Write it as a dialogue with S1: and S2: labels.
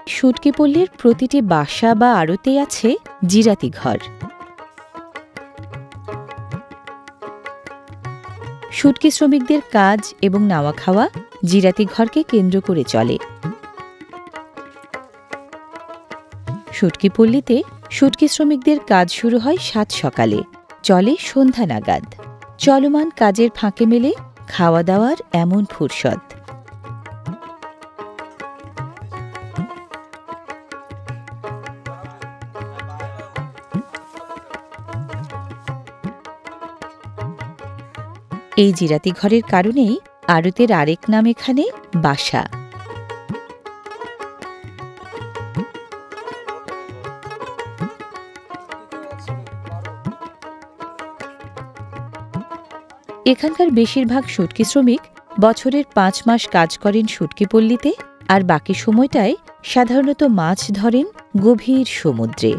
S1: শুটকিপল্লীর প্রতিটি বাসা বা আড়তে আছে জিরাতি ঘর। শুটকি শ্রমিকদের কাজ এবং নাওয়া খাওয়া জিরাতি ঘরকে কেন্দ্র করে চলে। শুটকিপল্লীতে শুটকি শ্রমিকদের কাজ শুরু হয় সাত সকালে, চলে সন্ধ্যা নাগাদ। চলমান কাজের ফাঁকে মেলে খাওয়া দাওয়ার এমন ফুরসত। এই জিরাতি ঘরের কারণেই আড়তের আরেক নাম এখানে বাসা। এখানকার বেশিরভাগ শুটকি শ্রমিক বছরের ৫ মাস কাজ করেন শুটকিপল্লীতে, আর বাকি সময়টায় সাধারণত মাছ ধরেন গভীর সমুদ্রে।